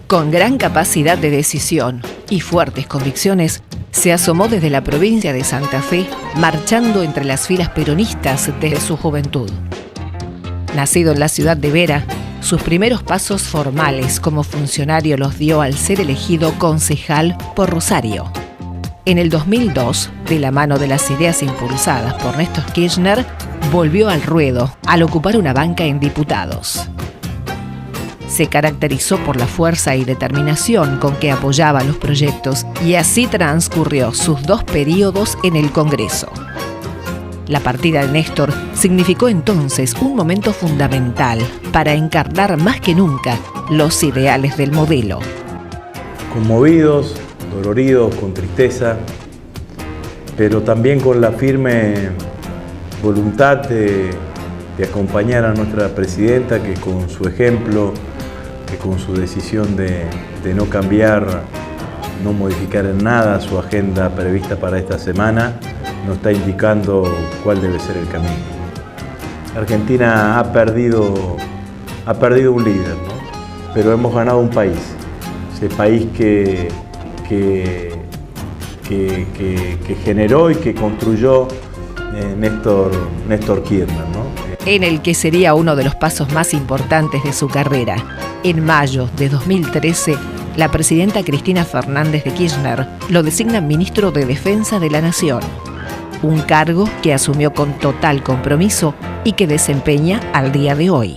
Con gran capacidad de decisión y fuertes convicciones, se asomó desde la provincia de Santa Fe, marchando entre las filas peronistas desde su juventud. Nacido en la ciudad de Vera, sus primeros pasos formales como funcionario los dio al ser elegido concejal por Rosario. En el 2002, de la mano de las ideas impulsadas por Néstor Kirchner, volvió al ruedo al ocupar una banca en diputados. Se caracterizó por la fuerza y determinación con que apoyaba los proyectos y así transcurrió sus 2 períodos en el Congreso. La partida de Néstor significó entonces un momento fundamental para encarnar más que nunca los ideales del modelo. Conmovidos, doloridos, con tristeza, pero también con la firme voluntad de acompañar a nuestra presidenta, que con su ejemplo, que con su decisión de no cambiar, no modificar en nada su agenda prevista para esta semana, nos está indicando cuál debe ser el camino. Argentina ha perdido un líder, ¿no? Pero hemos ganado un país, ese país que generó y que construyó Néstor Kirchner, ¿no? En el que sería uno de los pasos más importantes de su carrera. En mayo de 2013, la presidenta Cristina Fernández de Kirchner lo designa ministro de Defensa de la Nación, un cargo que asumió con total compromiso y que desempeña al día de hoy.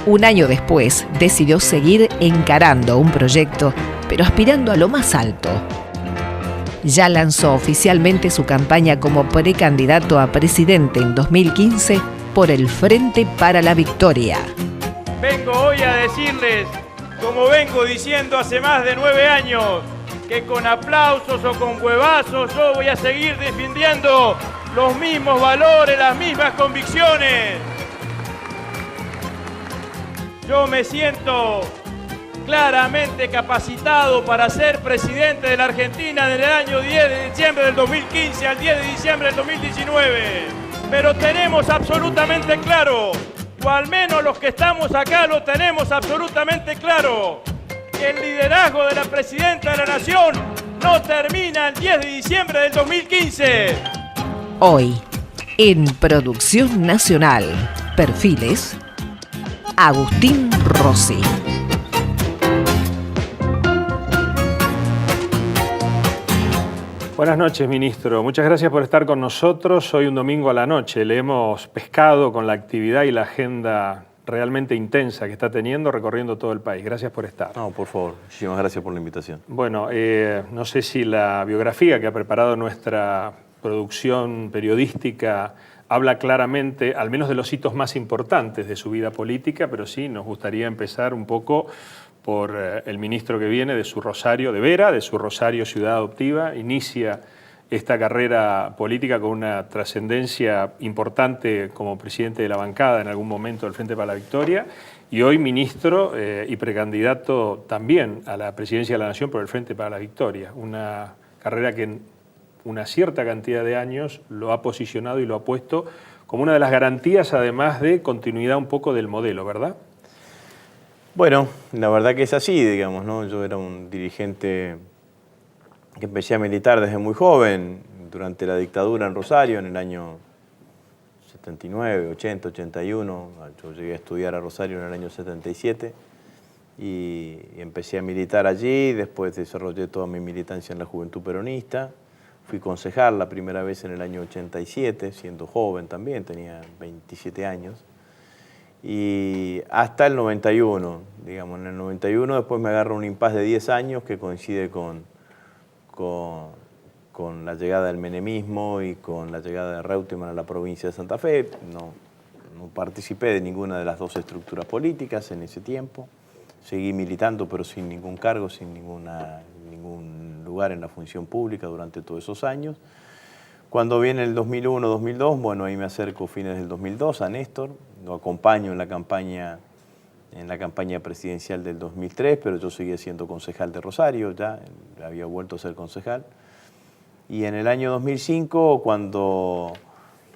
Un año después, decidió seguir encarando un proyecto, pero aspirando a lo más alto. Ya lanzó oficialmente su campaña como precandidato a presidente en 2015 por el Frente para la Victoria. Vengo hoy a decirles, como vengo diciendo hace más de 9 años, que con aplausos o con huevazos yo voy a seguir defendiendo los mismos valores, las mismas convicciones. Yo me siento claramente capacitado para ser presidente de la Argentina desde el año 10 de diciembre del 2015 al 10 de diciembre del 2019. Pero tenemos absolutamente claro, o al menos los que estamos acá lo tenemos absolutamente claro, que el liderazgo de la presidenta de la Nación no termina el 10 de diciembre del 2015. Hoy, en Producción Nacional, Perfiles, Agustín Rossi. Buenas noches, ministro. Muchas gracias por estar con nosotros. Hoy un domingo a la noche le hemos pescado con la actividad y la agenda realmente intensa que está teniendo recorriendo todo el país. Gracias por estar. No, por favor. Muchísimas gracias por la invitación. Bueno, no sé si la biografía que ha preparado nuestra producción periodística habla claramente, al menos de los hitos más importantes de su vida política, pero sí nos gustaría empezar un poco por el ministro que viene de su Rosario, de Vera, de su Rosario ciudad adoptiva. Inicia esta carrera política con una trascendencia importante como presidente de la bancada en algún momento del Frente para la Victoria, y hoy ministro y precandidato también a la presidencia de la Nación por el Frente para la Victoria. Una carrera que en una cierta cantidad de años lo ha posicionado y lo ha puesto como una de las garantías, además de continuidad un poco del modelo, ¿verdad? Bueno, la verdad que es así, digamos, ¿no? Yo era un dirigente que empecé a militar desde muy joven, durante la dictadura en Rosario, en el año 79, 80, 81. Yo llegué a estudiar a Rosario en el año 77 y empecé a militar allí. Después desarrollé toda mi militancia en la Juventud Peronista. Fui concejal la primera vez en el año 87, siendo joven también, tenía 27 años. Y hasta el 91, digamos, en el 91 después me agarra un impasse de 10 años que coincide con la llegada del menemismo y con la llegada de Reutemann a la provincia de Santa Fe. No participé de ninguna de las dos estructuras políticas en ese tiempo. Seguí militando, pero sin ningún cargo, sin ningún lugar en la función pública durante todos esos años. Cuando viene el 2001-2002, bueno, ahí me acerco fines del 2002 a Néstor, lo acompaño en la campaña presidencial del 2003, pero yo seguía siendo concejal de Rosario, ya había vuelto a ser concejal. Y en el año 2005, cuando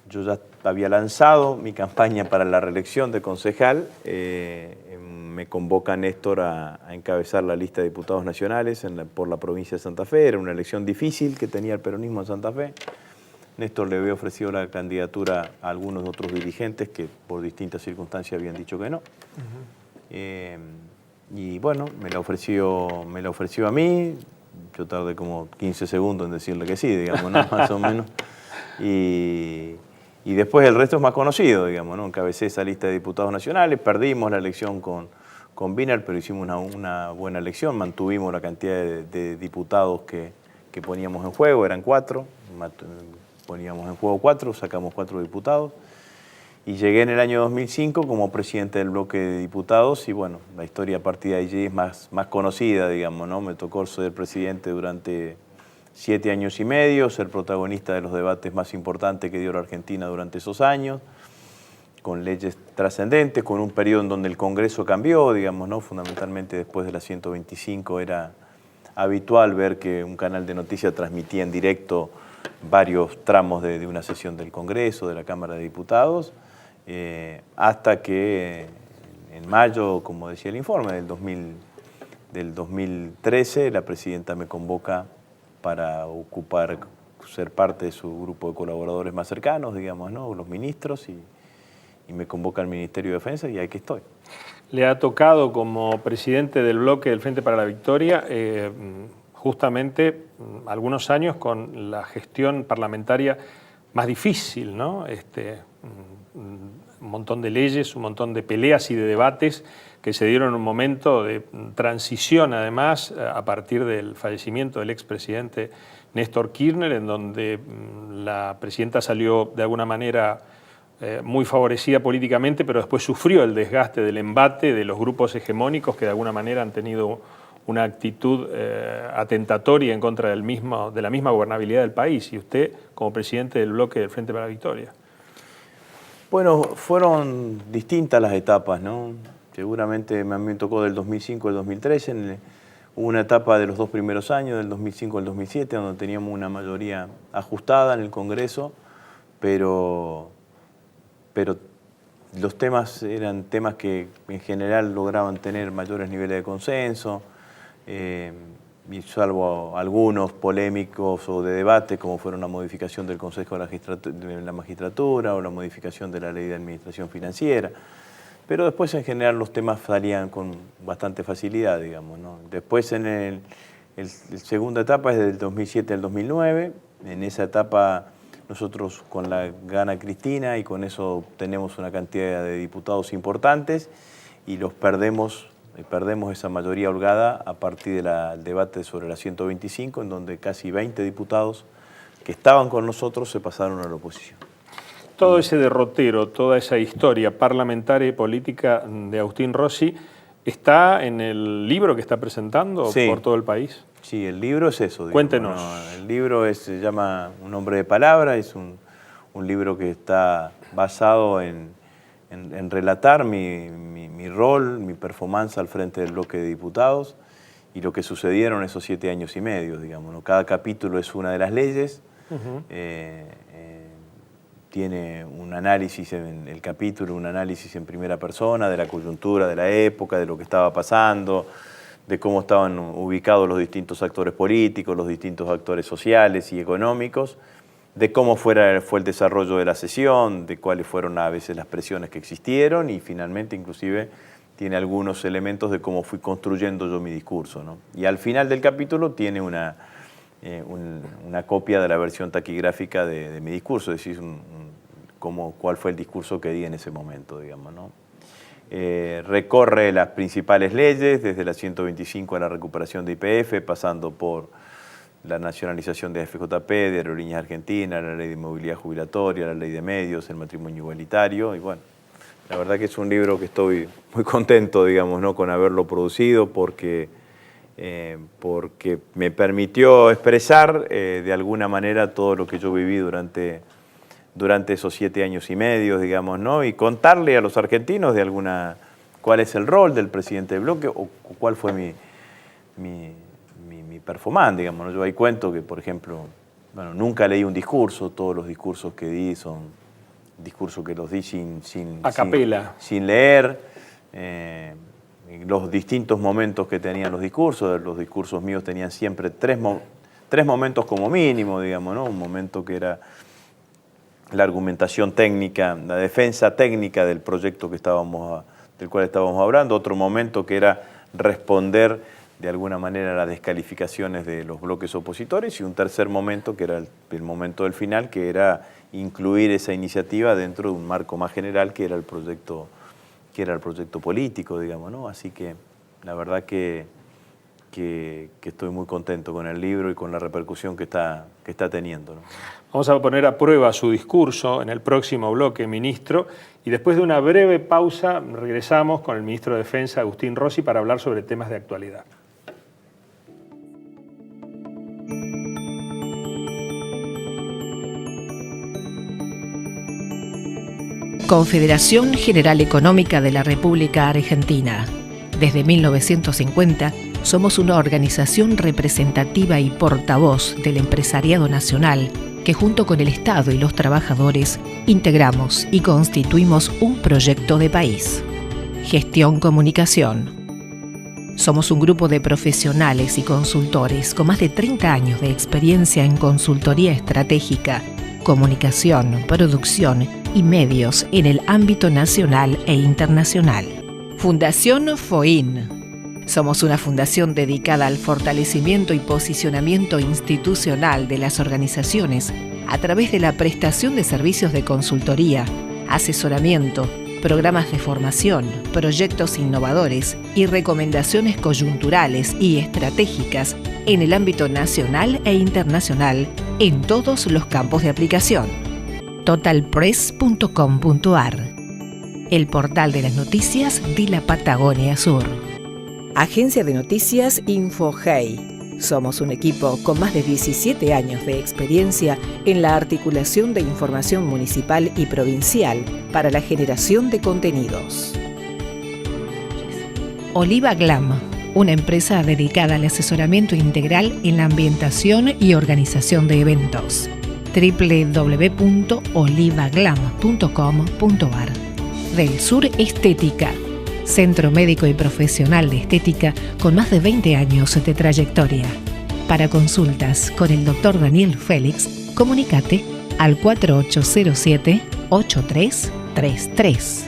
yo ya había lanzado mi campaña para la reelección de concejal, me convoca Néstor a encabezar la lista de diputados nacionales por la provincia de Santa Fe. Era una elección difícil que tenía el peronismo en Santa Fe. Néstor le había ofrecido la candidatura a algunos otros dirigentes que por distintas circunstancias habían dicho que no. Y bueno, me la ofreció a mí. Yo tardé como 15 segundos en decirle que sí, digamos, ¿no? Más o menos. Y después el resto es más conocido, digamos, ¿no? Encabecé esa lista de diputados nacionales, perdimos la elección con Wiener, pero hicimos una buena elección, mantuvimos la cantidad de diputados que poníamos en juego, eran 4, poníamos en juego 4, sacamos 4 diputados. Y llegué en el año 2005 como presidente del bloque de diputados y bueno, la historia a partir de allí es más conocida, digamos, ¿no? Me tocó ser presidente durante 7 años y medio, ser protagonista de los debates más importantes que dio la Argentina durante esos años, con leyes trascendentes, con un periodo en donde el Congreso cambió, digamos, ¿no? Fundamentalmente después de la 125 era habitual ver que un canal de noticias transmitía en directo varios tramos de una sesión del Congreso, de la Cámara de Diputados, hasta que en mayo, como decía el informe, del 2013, la presidenta me convoca para ser parte de su grupo de colaboradores más cercanos, digamos, ¿no? Los ministros, y me convoca al Ministerio de Defensa y aquí estoy. Le ha tocado como presidente del bloque del Frente para la Victoria, justamente algunos años con la gestión parlamentaria más difícil, ¿no? Un montón de leyes, un montón de peleas y de debates que se dieron en un momento de transición, además, a partir del fallecimiento del expresidente Néstor Kirchner, en donde la presidenta salió de alguna manera muy favorecida políticamente, pero después sufrió el desgaste del embate de los grupos hegemónicos que de alguna manera han tenido una actitud atentatoria en contra de la misma gobernabilidad del país, y usted como presidente del bloque del Frente para la Victoria. Bueno, fueron distintas las etapas, ¿no? Seguramente a mí me tocó del 2005 al 2013, hubo una etapa de los 2 primeros años, del 2005 al 2007, donde teníamos una mayoría ajustada en el Congreso, pero los temas eran temas que en general lograban tener mayores niveles de consenso, y salvo algunos polémicos o de debate, como fueron la modificación del Consejo de la Magistratura o la modificación de la Ley de Administración Financiera. Pero después en general los temas salían con bastante facilidad, digamos, ¿no? Después en la segunda etapa es del 2007 al 2009. En esa etapa nosotros con la gana Cristina y con eso tenemos una cantidad de diputados importantes y perdemos esa mayoría holgada a partir del debate sobre la 125, en donde casi 20 diputados que estaban con nosotros se pasaron a la oposición. Todo ese derrotero, toda esa historia parlamentaria y política de Agustín Rossi, ¿está en el libro que está presentando por todo el país? Sí, el libro es eso. Cuéntenos. El libro se llama Un hombre de palabra, es un libro que está basado en relatar mi rol, mi performance al frente del bloque de diputados y lo que sucedieron esos 7 años y medio, digamos, ¿no? Cada capítulo es una de las leyes. Tiene un análisis en el capítulo, un análisis en primera persona de la coyuntura de la época, de lo que estaba pasando, de cómo estaban ubicados los distintos actores políticos, los distintos actores sociales y económicos, de cómo fue el desarrollo de la sesión, de cuáles fueron a veces las presiones que existieron y finalmente inclusive tiene algunos elementos de cómo fui construyendo yo mi discurso, ¿no? Y al final del capítulo tiene una copia de la versión taquigráfica de mi discurso, es decir, cuál fue el discurso que di en ese momento, digamos, ¿no? Recorre las principales leyes, desde la 125 a la recuperación de YPF, pasando por la nacionalización de FJP, de Aerolíneas Argentinas, la ley de movilidad jubilatoria, la ley de medios, el matrimonio igualitario, y bueno, la verdad que es un libro que estoy muy contento, digamos, ¿no?, con haberlo producido, porque me permitió expresar de alguna manera todo lo que yo viví durante esos 7 años y medio, digamos, ¿no?, y contarle a los argentinos cuál es el rol del presidente del bloque o cuál fue mi performance, digamos, ¿no? Yo ahí cuento que, por ejemplo, bueno, nunca leí un discurso, todos los discursos que di son discursos que los di a capela, sin leer, los distintos momentos que tenían los discursos míos tenían siempre tres momentos como mínimo, digamos, ¿no? Un momento que era la argumentación técnica, la defensa técnica del proyecto del cual estábamos hablando, otro momento que era responder de alguna manera a las descalificaciones de los bloques opositores, y un tercer momento que era el momento del final, que era incluir esa iniciativa dentro de un marco más general que era el proyecto político, digamos, ¿no? Así que la verdad que estoy muy contento con el libro y con la repercusión que está teniendo, ¿no? Vamos a poner a prueba su discurso en el próximo bloque, ministro, y después de una breve pausa regresamos con el ministro de Defensa, Agustín Rossi, para hablar sobre temas de actualidad. Confederación General Económica de la República Argentina. Desde 1950 somos una organización representativa y portavoz del empresariado nacional que junto con el Estado y los trabajadores integramos y constituimos un proyecto de país. Gestión Comunicación. Somos un grupo de profesionales y consultores con más de 30 años de experiencia en consultoría estratégica, comunicación, producción y medios en el ámbito nacional e internacional. Fundación FOIN. Somos una fundación dedicada al fortalecimiento y posicionamiento institucional de las organizaciones a través de la prestación de servicios de consultoría, asesoramiento, programas de formación, proyectos innovadores y recomendaciones coyunturales y estratégicas en el ámbito nacional e internacional en todos los campos de aplicación. Totalpress.com.ar, el portal de las noticias de la Patagonia Sur. Agencia de Noticias InfoHey. Somos un equipo con más de 17 años de experiencia en la articulación de información municipal y provincial para la generación de contenidos. Oliva Glam, una empresa dedicada al asesoramiento integral en la ambientación y organización de eventos. www.olivaglam.com.ar. Del Sur Estética, centro médico y profesional de estética con más de 20 años de trayectoria. Para consultas con el Dr. Daniel Félix, comunícate al 4807-8333.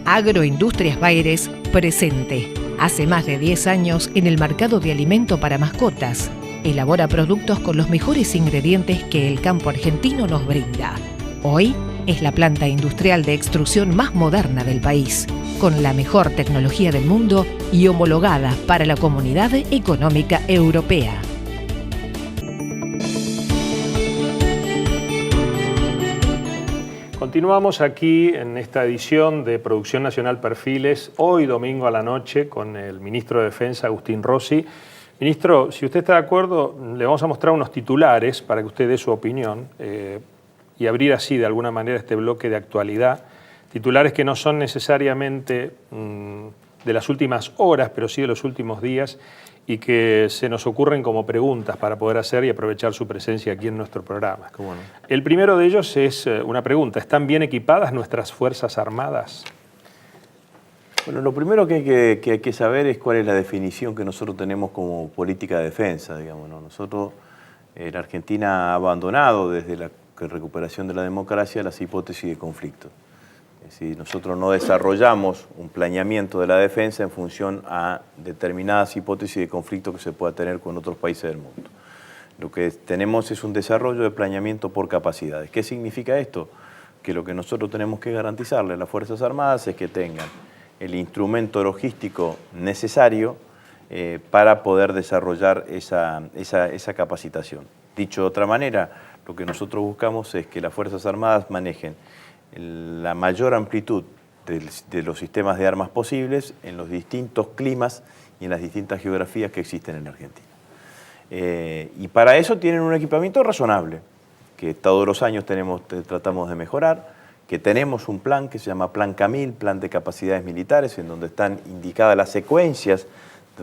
Agroindustrias Baires presente. Hace más de 10 años en el mercado de alimento para mascotas. Elabora productos con los mejores ingredientes que el campo argentino nos brinda. Hoy es la planta industrial de extrusión más moderna del país, con la mejor tecnología del mundo y homologada para la Comunidad Económica Europea. Continuamos aquí en esta edición de Producción Nacional Perfiles, hoy domingo a la noche, con el ministro de Defensa, Agustín Rossi. Ministro, si usted está de acuerdo, le vamos a mostrar unos titulares para que usted dé su opinión y abrir así de alguna manera este bloque de actualidad. Titulares que no son necesariamente de las últimas horas, pero sí de los últimos días y que se nos ocurren como preguntas para poder hacer y aprovechar su presencia aquí en nuestro programa. ¿Cómo no? El primero de ellos es una pregunta. ¿Están bien equipadas nuestras Fuerzas Armadas? Bueno, lo primero que hay que saber es cuál es la definición que nosotros tenemos como política de defensa, digamos, ¿no? Nosotros La Argentina ha abandonado desde la recuperación de la democracia las hipótesis de conflicto. Es decir, nosotros no desarrollamos un planeamiento de la defensa en función a determinadas hipótesis de conflicto que se pueda tener con otros países del mundo. Lo que tenemos es un desarrollo de planeamiento por capacidades. ¿Qué significa esto? Que lo que nosotros tenemos que garantizarle a las Fuerzas Armadas es que tengan el instrumento logístico necesario para poder desarrollar esa capacitación. Dicho de otra manera, lo que nosotros buscamos es que las Fuerzas Armadas manejen la mayor amplitud de los sistemas de armas posibles en los distintos climas y en las distintas geografías que existen en Argentina. Y para eso tienen un equipamiento razonable, que todos los años tratamos de mejorar, que tenemos un plan que se llama Plan Camil, Plan de Capacidades Militares, en donde están indicadas las secuencias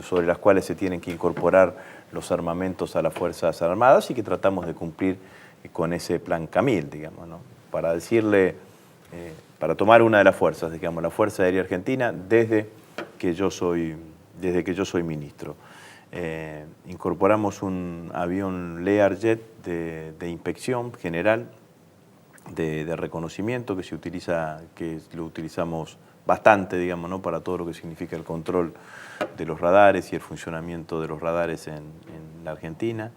sobre las cuales se tienen que incorporar los armamentos a las Fuerzas Armadas y que tratamos de cumplir con ese Plan Camil, digamos, ¿no? Para decirle, para tomar una de las fuerzas, digamos, la Fuerza Aérea Argentina, desde que yo soy ministro. Incorporamos un avión Learjet de inspección general, de reconocimiento que lo utilizamos bastante, digamos, ¿no? Para todo lo que significa el control de los radares y el funcionamiento de los radares en la Argentina.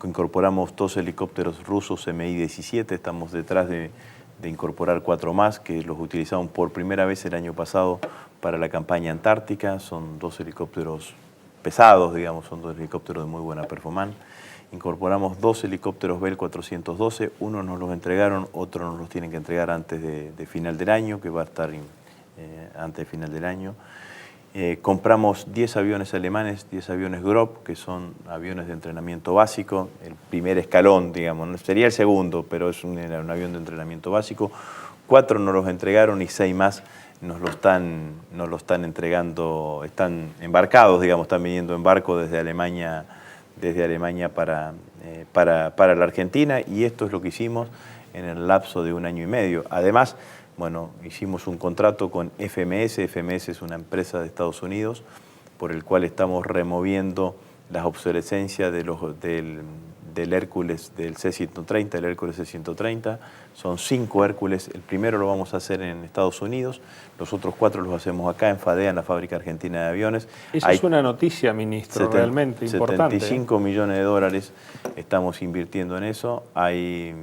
Incorporamos 2 helicópteros rusos Mi-17, estamos detrás de incorporar 4 más, que los utilizamos por primera vez el año pasado para la campaña antártica. Son 2 helicópteros pesados, digamos, son 2 helicópteros de muy buena performance. Incorporamos 2 helicópteros Bell 412, uno nos los entregaron, otro nos los tienen que entregar antes de final del año, que va a estar antes de final del año. Compramos 10 aviones alemanes, 10 aviones Grob, que son aviones de entrenamiento básico, el primer escalón, digamos, sería el segundo, pero era un avión de entrenamiento básico. 4 nos los entregaron y 6 más nos lo están entregando, están embarcados, digamos, están viniendo en barco desde Alemania para la Argentina, y esto es lo que hicimos en el lapso de 1 año y medio. Además, bueno, hicimos un contrato con FMS. FMS es una empresa de Estados Unidos por el cual estamos removiendo las obsolescencias del Hércules, del C-130, el Hércules C-130. Son 5 Hércules. El primero lo vamos a hacer en Estados Unidos, los otros 4 los hacemos acá en FADEA, en la Fábrica Argentina de Aviones. Esa es una noticia, ministro, realmente importante. 75 millones de dólares estamos invirtiendo en eso. Hay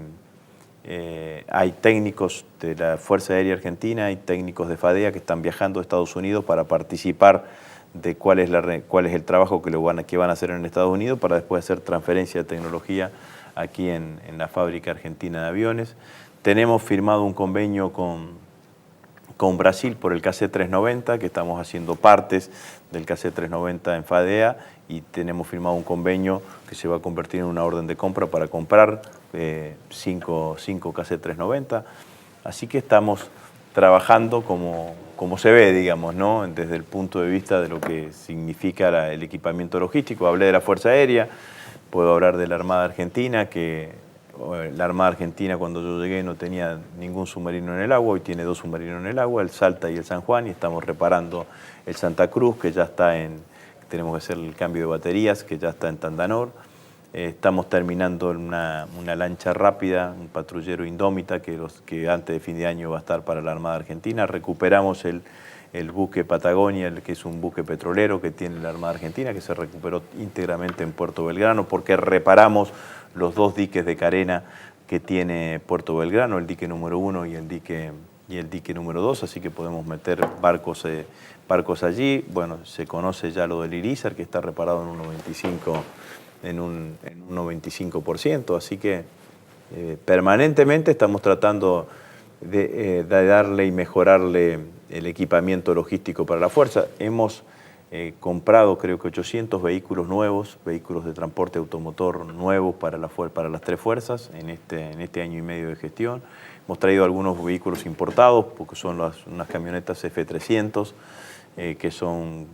técnicos de la Fuerza Aérea Argentina, hay técnicos de FADEA que están viajando a Estados Unidos para participar de cuál es el trabajo que van a hacer en Estados Unidos para después hacer transferencia de tecnología aquí en la Fábrica Argentina de Aviones. Tenemos firmado un convenio con Brasil por el KC-390, que estamos haciendo partes del KC-390 en FADEA, y tenemos firmado un convenio que se va a convertir en una orden de compra para comprar 5 KC-390. Así que estamos trabajando como se ve, digamos, ¿no? Desde el punto de vista de lo que significa el equipamiento logístico. Hablé de la Fuerza Aérea, puedo hablar de la Armada Argentina, que la Armada Argentina cuando yo llegué no tenía ningún submarino en el agua, hoy tiene 2 submarinos en el agua, el Salta y el San Juan, y estamos reparando el Santa Cruz, que ya está tenemos que hacer el cambio de baterías, que ya está en Tandanor. Estamos terminando una lancha rápida, un patrullero Indómita, que antes de fin de año va a estar para la Armada Argentina. Recuperamos el buque Patagonia, que es un buque petrolero que tiene la Armada Argentina, que se recuperó íntegramente en Puerto Belgrano, porque reparamos los 2 diques de carena que tiene Puerto Belgrano, el dique número 1 y el dique número 2, así que podemos meter barcos allí. Bueno, se conoce ya lo del Irizar, que está reparado en un 95%, así que permanentemente estamos tratando de darle y mejorarle el equipamiento logístico para la fuerza. Hemos comprado creo que 800 vehículos nuevos, vehículos de transporte automotor nuevos para las 3 fuerzas en este año y medio de gestión. Hemos traído algunos vehículos importados, porque son unas camionetas F300, que son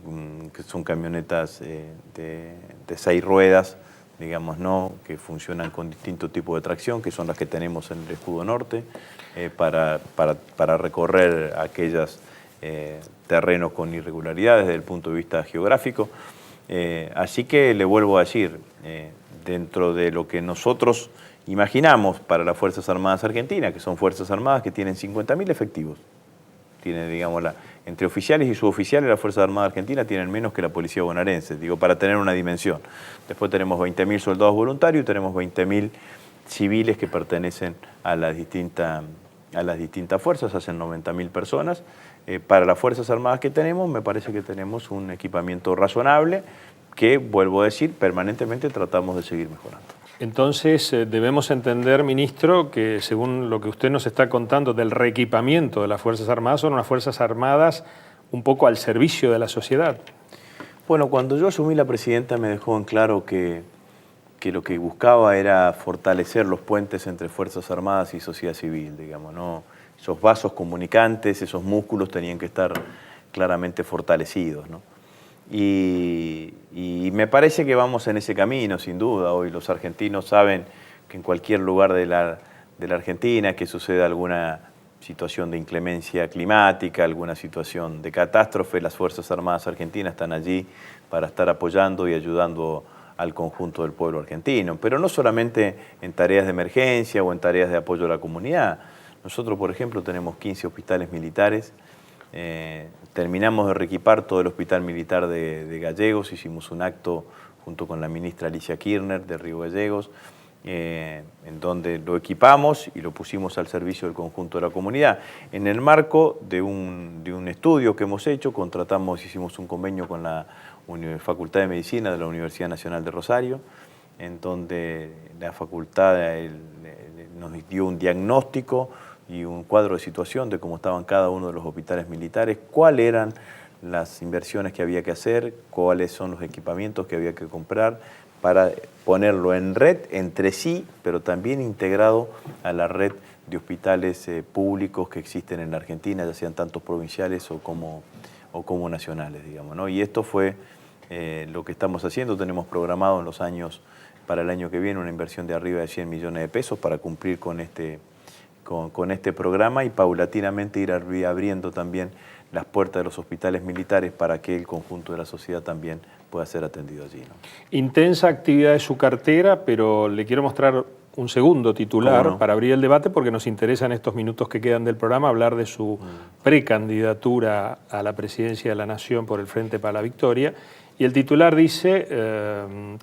camionetas de 6 ruedas, digamos, ¿no? Que funcionan con distintos tipos de tracción, que son las que tenemos en el escudo norte, para recorrer aquellos terrenos con irregularidades desde el punto de vista geográfico. Así que le vuelvo a decir, dentro de lo que nosotros imaginamos para las Fuerzas Armadas Argentinas, que son Fuerzas Armadas que tienen 50.000 efectivos. Tienen, digamos, entre oficiales y suboficiales, las Fuerzas Armadas Argentinas tienen menos que la Policía Bonaerense, digo, para tener una dimensión. Después tenemos 20.000 soldados voluntarios y tenemos 20.000 civiles que pertenecen a las distintas fuerzas, hacen 90.000 personas. Para las Fuerzas Armadas que tenemos, me parece que tenemos un equipamiento razonable que, vuelvo a decir, permanentemente tratamos de seguir mejorando. Entonces, debemos entender, ministro, que según lo que usted nos está contando del reequipamiento de las Fuerzas Armadas, son unas Fuerzas Armadas un poco al servicio de la sociedad. Bueno, cuando yo asumí la presidenta me dejó en claro que lo que buscaba era fortalecer los puentes entre Fuerzas Armadas y sociedad civil, digamos, ¿no? Esos vasos comunicantes, esos músculos tenían que estar claramente fortalecidos, ¿no? Y me parece que vamos en ese camino, sin duda. Hoy los argentinos saben que en cualquier lugar de la Argentina que suceda alguna situación de inclemencia climática, alguna situación de catástrofe, las Fuerzas Armadas Argentinas están allí para estar apoyando y ayudando al conjunto del pueblo argentino. Pero no solamente en tareas de emergencia o en tareas de apoyo a la comunidad. Nosotros, por ejemplo, tenemos 15 hospitales militares. Terminamos de reequipar todo el hospital militar de Gallegos, hicimos un acto junto con la ministra Alicia Kirchner de Río Gallegos, en donde lo equipamos y lo pusimos al servicio del conjunto de la comunidad. En el marco de un estudio que hemos hecho, hicimos un convenio con la Facultad de Medicina de la Universidad Nacional de Rosario, en donde la facultad nos dio un diagnóstico y un cuadro de situación de cómo estaban cada uno de los hospitales militares, cuáles eran las inversiones que había que hacer, cuáles son los equipamientos que había que comprar para ponerlo en red entre sí, pero también integrado a la red de hospitales públicos que existen en la Argentina, ya sean tantos provinciales o como nacionales, digamos, ¿no? Y esto fue lo que estamos haciendo. Tenemos programado para el año que viene una inversión de arriba de 100 millones de pesos para cumplir con este programa y paulatinamente ir abriendo también las puertas de los hospitales militares para que el conjunto de la sociedad también pueda ser atendido allí, ¿no? Intensa actividad de su cartera, pero le quiero mostrar un segundo titular para abrir el debate, porque nos interesa en estos minutos que quedan del programa hablar de su precandidatura a la presidencia de la Nación por el Frente para la Victoria. Y el titular dice,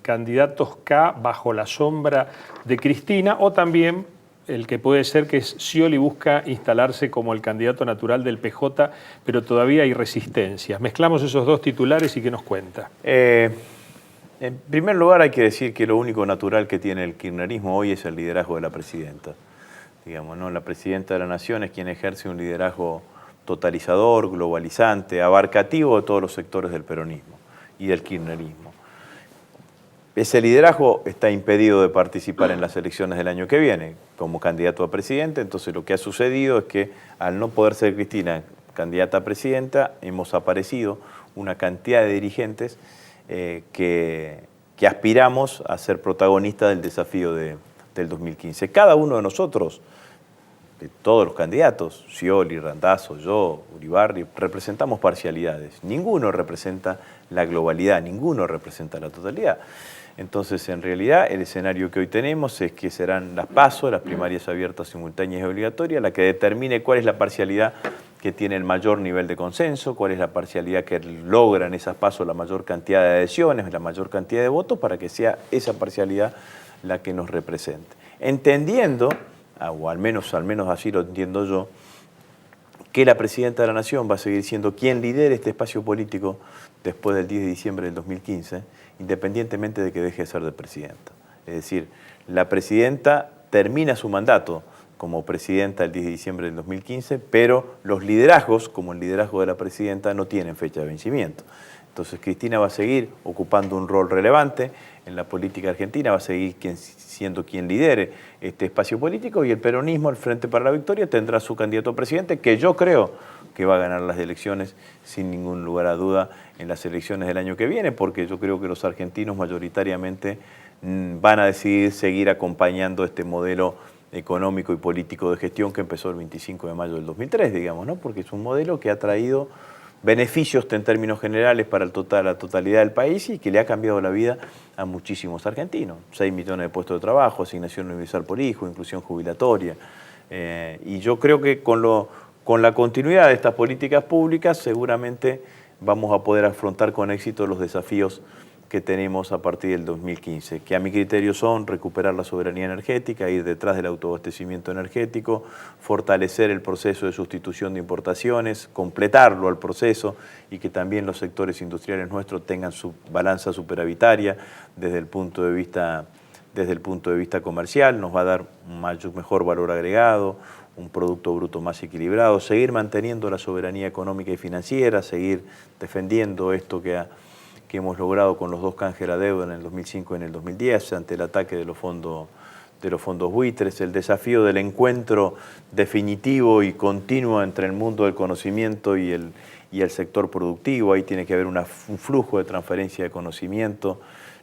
candidatos K bajo la sombra de Cristina, o también el que puede ser que Scioli busca instalarse como el candidato natural del PJ, pero todavía hay resistencias. Mezclamos esos dos titulares y ¿qué nos cuenta? En primer lugar hay que decir que lo único natural que tiene el kirchnerismo hoy es el liderazgo de la presidenta. Digamos, ¿no? La presidenta de la Nación es quien ejerce un liderazgo totalizador, globalizante, abarcativo de todos los sectores del peronismo y del kirchnerismo. Ese liderazgo está impedido de participar en las elecciones del año que viene como candidato a presidente. Entonces lo que ha sucedido es que al no poder ser Cristina candidata a presidenta, hemos aparecido una cantidad de dirigentes que aspiramos a ser protagonistas del desafío del 2015. Cada uno de nosotros, de todos los candidatos, Scioli, Randazzo, yo, Uribarri, representamos parcialidades. Ninguno representa la globalidad, ninguno representa la totalidad. Entonces, en realidad, el escenario que hoy tenemos es que serán las PASO, las primarias abiertas, simultáneas y obligatorias, la que determine cuál es la parcialidad que tiene el mayor nivel de consenso, cuál es la parcialidad que logra en esas PASO la mayor cantidad de adhesiones, la mayor cantidad de votos, para que sea esa parcialidad la que nos represente. Entendiendo, o al menos así lo entiendo yo, que la presidenta de la Nación va a seguir siendo quien lidere este espacio político después del 10 de diciembre del 2015, independientemente de que deje de ser de presidenta. Es decir, la presidenta termina su mandato como presidenta el 10 de diciembre del 2015, pero los liderazgos, como el liderazgo de la presidenta, no tienen fecha de vencimiento. Entonces Cristina va a seguir ocupando un rol relevante en la política argentina, va a seguir siendo quien lidere este espacio político, y el peronismo, el Frente para la Victoria, tendrá su candidato a presidente, que yo creo que va a ganar las elecciones sin ningún lugar a duda en las elecciones del año que viene, porque yo creo que los argentinos mayoritariamente van a decidir seguir acompañando este modelo económico y político de gestión que empezó el 25 de mayo del 2003, digamos, ¿no? Porque es un modelo que ha traído beneficios en términos generales para la totalidad del país y que le ha cambiado la vida a muchísimos argentinos. 6 millones de puestos de trabajo, asignación universal por hijo, inclusión jubilatoria. Y yo creo que con la continuidad de estas políticas públicas seguramente vamos a poder afrontar con éxito los desafíos que tenemos a partir del 2015, que a mi criterio son recuperar la soberanía energética, ir detrás del autoabastecimiento energético, fortalecer el proceso de sustitución de importaciones, completarlo al proceso y que también los sectores industriales nuestros tengan su balanza superavitaria desde el punto de vista comercial, nos va a dar un mejor valor agregado, un producto bruto más equilibrado, seguir manteniendo la soberanía económica y financiera, seguir defendiendo esto que hemos logrado con los 2 canjes de la deuda en el 2005 y en el 2010 ante el ataque de los fondos buitres, el desafío del encuentro definitivo y continuo entre el mundo del conocimiento y el sector productivo. Ahí tiene que haber un flujo de transferencia de conocimiento.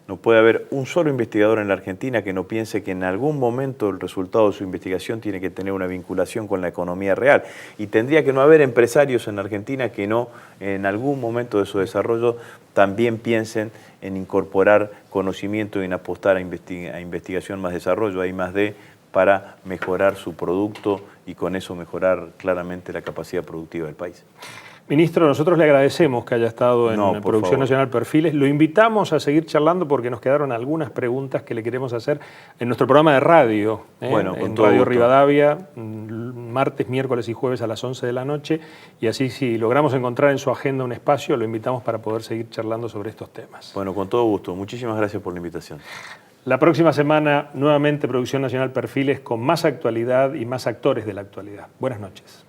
No puede haber un solo investigador en la Argentina que no piense que en algún momento el resultado de su investigación tiene que tener una vinculación con la economía real. Y tendría que no haber empresarios en la Argentina que no, en algún momento de su desarrollo, también piensen en incorporar conocimiento y en apostar a investigación más desarrollo, a I+D, para mejorar su producto y con eso mejorar claramente la capacidad productiva del país. Ministro, nosotros le agradecemos que haya estado en Producción Nacional Perfiles. Lo invitamos a seguir charlando porque nos quedaron algunas preguntas que le queremos hacer en nuestro programa de radio, bueno, en Radio Rivadavia, martes, miércoles y jueves a las 11 de la noche. Y así, si logramos encontrar en su agenda un espacio, lo invitamos para poder seguir charlando sobre estos temas. Bueno, con todo gusto. Muchísimas gracias por la invitación. La próxima semana, nuevamente Producción Nacional Perfiles con más actualidad y más actores de la actualidad. Buenas noches.